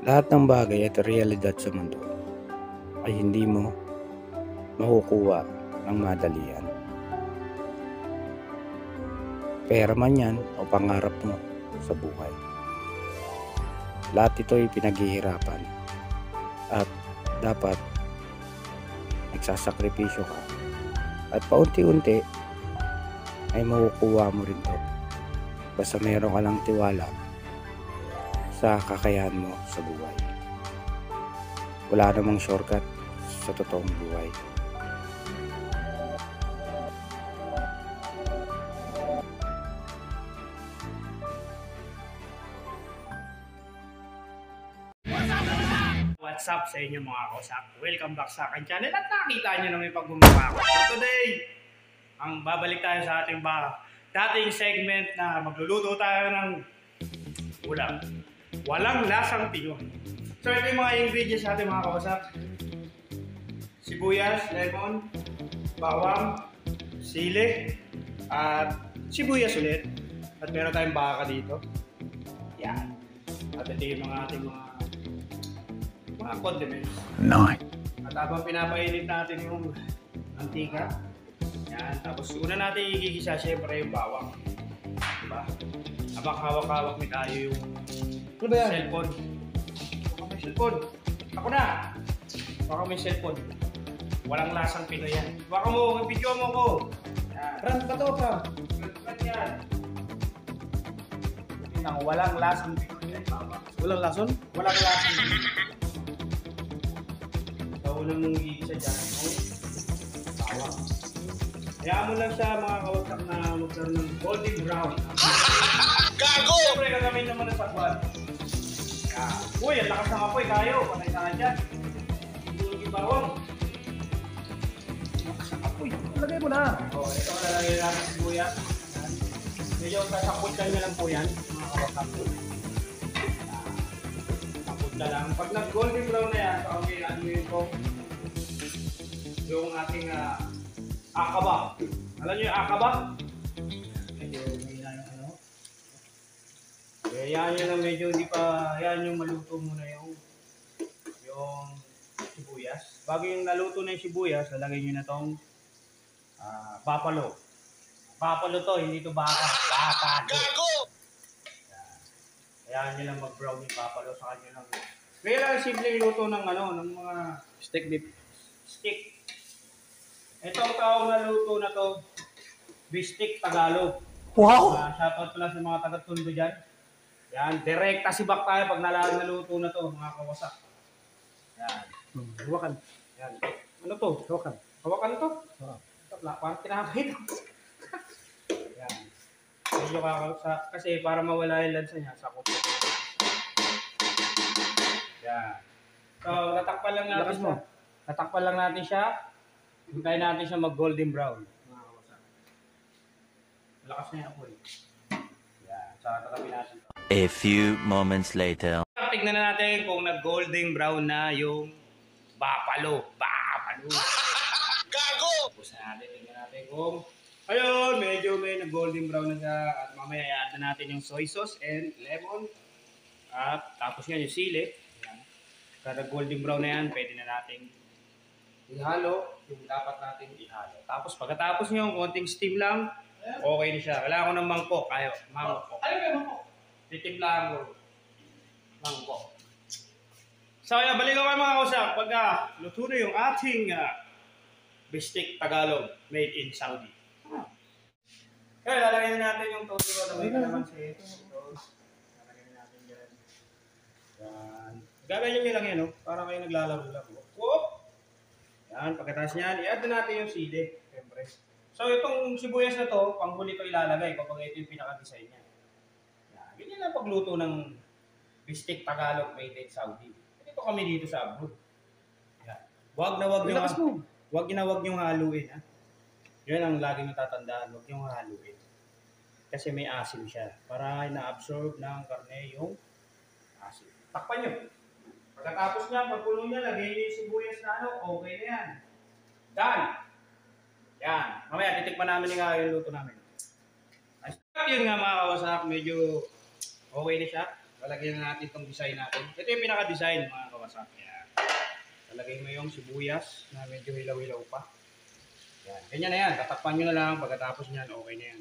Lahat ng bagay at realidad sa mundo ay hindi mo makukuha ng madalian. Pera man yan o pangarap mo sa buhay. Lahat ito ay pinaghihirapan at dapat nagsasakripisyo ka at paunti-unti ay makukuha mo rin to. Basta meron ka lang tiwala sa kakayahan mo sa buhay. Wala namang shortcut sa totoong buhay. What's up sa inyo mga kausak? Welcome back sa akin channel at nakita nyo na may pagmumukha ko. So today, ang babalik tayo sa ating dating segment na magluluto tayo ng walang lasang Pinoy. So ito yung mga ingredients natin mga kausak. Sibuyas, lemon, bawang, sili, at sibuyas ulit. At meron tayong baka dito. Yan. At ito yung mga ating mga condiments. Nice. At habang pinapainit natin yung mantika, yan, tapos una natin igigisa syempre yung bawang. Diba? Habang hawak-hawak may tayo yung cellphone. Baka may cellphone. Ako na! Baka may cellphone. Walang lasang Pinoy yan. Baka mo, video mo ko. Yan. Rant pa to pa. Rant yan. Nang walang lasang Pinoy yan. Walang lason? Walang lasang Pinoy. Unang mong iisa dyan yung bawang. Hayaan mo lang siya mga kawasak na magkaroon ng golden brown. Gago! Siyempre gagawin naman ng sagwan. Uy, ang lakas ng apoy kayo. Panay sa akin dyan. Tulog yung bawang. Lakas ng apoy. Lagay mo na. Ito ko lalagay natin sibuyas. Medyo sasakputan nyo lang po yan mga kawasak. Sakputan lang. Pag nag-golden brown na yan, okay, ano yung ating akaba. Alam nyo yung akaba? Medyo may na yung ano. Hayaan nyo lang medyo hindi pa, hayaan nyo maluto muna yung sibuyas. Bago yung naluto na yung sibuyas, lalagay nyo na tong papalo. Papalo to, hindi to baka. Papalo. Hayaan nyo lang mag-brown yung papalo sa kanya lang. Kaya lang simpleng luto ng ng mga Steak beef. steak. Itong tawag na luto na to, Bistik Tagalog. Wow! Shoutout pala sa mga taga-Tondo dyan. Yan, direkta si Bak tayo pag naluto na to, mga kawasak. Yan. Hawakan. Yan. Ano to? Hawakan. Hawakan to? Oo. Parang tinapay to. Yan. Medyo kakausak. Kasi para mawala yung lansa niya, sakot. Yan. So, tatakpan lang natin Lakas mo. siya. Tatakpan lang natin siya. Hintayin natin siya mag-golden brown. Malakas na yan ako eh. Yan. Saka tatabi natin. A few moments later. Tignan na natin kung nag-golden brown na yung bapalo. Gago! Tapos na natin. Tignan natin kung ayun, medyo may nag-golden brown na siya. At mamaya i-add na natin yung soy sauce and lemon. At tapos yan yung sili. Yan. Kada golden brown na yan, pwede na natin ihalo yung dapat natin ihalo. Tapos pagkatapos nyo, konting steam lang, okay na siya. Kailangan ko ng mangkok. Mangkok. Ano yung mangkok? Titimplaan ko. Mangkok. So, balik ako mga kausap. Pagka luto na yung ating Bistik Tagalog made in Saudi. Kaya lalagyan na natin yung toast ko. Lalagyan na naman siya ito. Lalagyan na natin dyan. Yan. Gaganyan nyo lang yan, no? Para kayo naglalaro lang. Whoop! Yan, pagkatapos niyan, i-add na natin yung sili. Siyempre. So, itong sibuyas na to, panghuli ko ilalagay kapag ito yung pinaka-design niya. Yan. Ganyan lang pagluto ng Bistik Tagalog made in Saudi. Ito kami dito sa abroad. Yan. Wag niyong haluin, ha? Yan ang lagi nyo tatandaan. Wag niyong haluin. Kasi may asim siya. Para na-absorb ng karne yung asim. Takpan nyo. Pagkatapos niya, pagkulong niya, lagay niyo yung sibuyas na okay na yan. Done! Yan. Mamaya, titikman namin yung luto namin. Yun nga mga kawasak, medyo okay na siya. lalagyan na natin itong design natin. Ito yung pinaka-design mga kawasak. Yan. Lalagay mo yung sibuyas na medyo hilaw-hilaw pa. Yan. Ganyan na yan. Tatakpan nyo na lang. Pagkatapos nyan, okay na yan.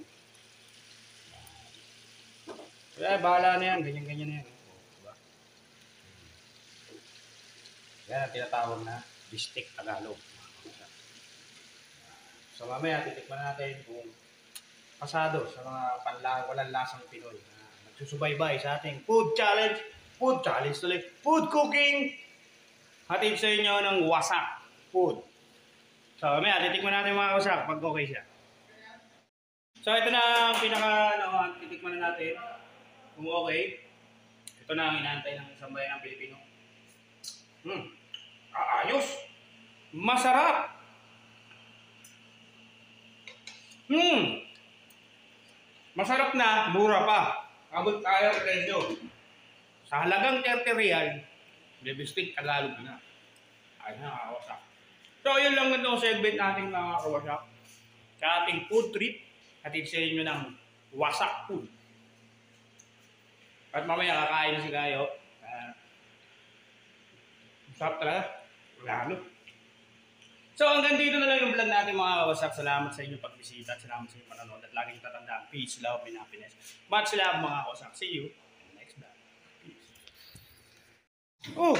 Kaya bahala na yan. Ganyan-ganyan na yan. Diba? Yan ang tinatawag na bistik Tagalog. So mamaya titikman natin kung pasado sa mga walang lasang Pinoy na nagsusubaybay sa ating food challenge tuloy, food cooking, hatid sa inyo ng wasak food. So mamaya titikman natin mga wasak pag okay siya. So ito na ang titikman na natin kung okay. Ito na ang inaantay ng isang bayan ng Pilipino. Ayos! Masarap! Masarap na, mura pa. Abot tayo presyo. Sa halagang 30 real, bistik Tagalog na. Ay na, kawasak. So, yun lang itong segment natin mga kawasak. Sa ating food trip, hatid sa inyo ng wasak food. At mamaya kakain na si Gayo. Masarap talaga. Lalo. So hanggang dito na lang yung vlog natin mga kawasak. Salamat sa inyong pagbisita at salamat sa inyong panonood. At laging tatandaan, peace, love, and happiness. Much love mga kawasak. See you in the next vlog. Peace. Oh,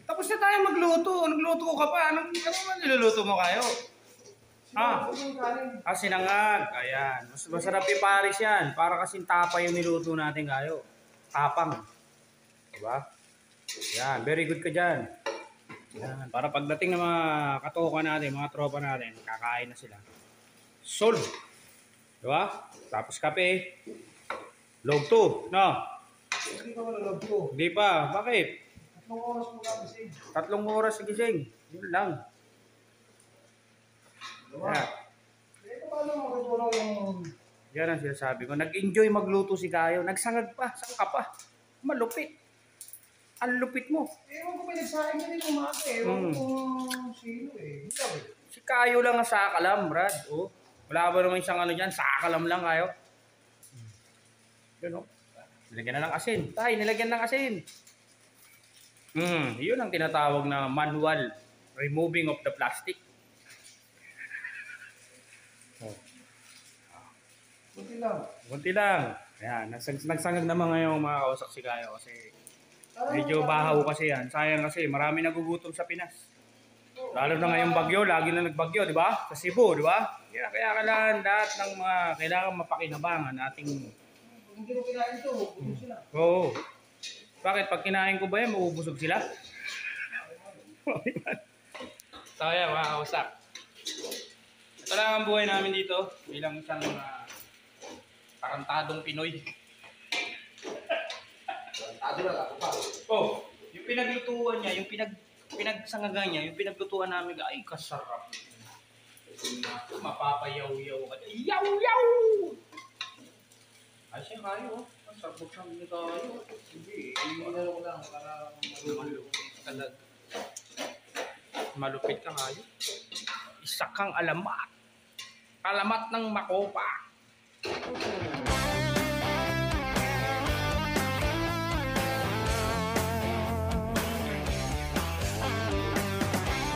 tapos na tayo magluto. Nagluto ko ka pa. Ano man niluluto mo kayo? Sinangag. Ayan. Mas masarap yung paris yan. Para kasing tapa yung niluto natin kayo. Tapang. Diba? Yan. Very good ka dyan. Yan. Para pagdating ng mga katoka natin, mga tropa natin, kakain na sila. Solve. Diba? Tapos kape. Log 2. No? Hindi ka wala love ko. Hindi pa. Bakit? 3 oras mo kagising. 3 oras sa gising. Yun lang. Yan. Paano makatulong yung... Yan ang sinasabi ko. Nag-enjoy magluto si Gayo. Nagsangag pa. Saan ka pa? Malupit. Ang lupit mo. Ewan ko pinagsain niya rin umaga eh. Ewan ko kung sino eh. Hindi eh. Si Kayo lang ang sakalam, Brad. Oh. Wala ba naman isang ano dyan? Sakalam lang kayo. Yun, oh. Nilagyan na ng asin. Tay, nilagyan ng asin. Yun ang tinatawag na manual removing of the plastic. Oh. Buti lang. Kunti lang. Ayan, nagsangag naman ngayong mga kawasak si Kayo kasi medyo bahaw kasi yan. Sayang kasi marami nagugutom sa Pinas. Lalo na ngayong bagyo, lagi na nagbagyo, di ba? Sa Cebu, di ba? Kaya kailangan lahat ng mga kailangan mapakinabangan ating... Kung hindi mo kinain ito, buti sila. Oo. Bakit? Pag kinain ko ba yan, mabubusog sila? So, yan, mga kawasak. Ito lang ang buhay namin dito bilang isang tarantadong Pinoy. Oh, yung pinaglutuan niya, yung pinagsangagan niya, yung pinaglutuan namin, ay kasarap. Mapapayaw-yaw ka. Yaw-yaw! Ay siya kayo, masarap sa mga tayo. Hindi, inalo ko lang para malupit. Malupit ka kayo. Isa kang alamat. Alamat ng makopa.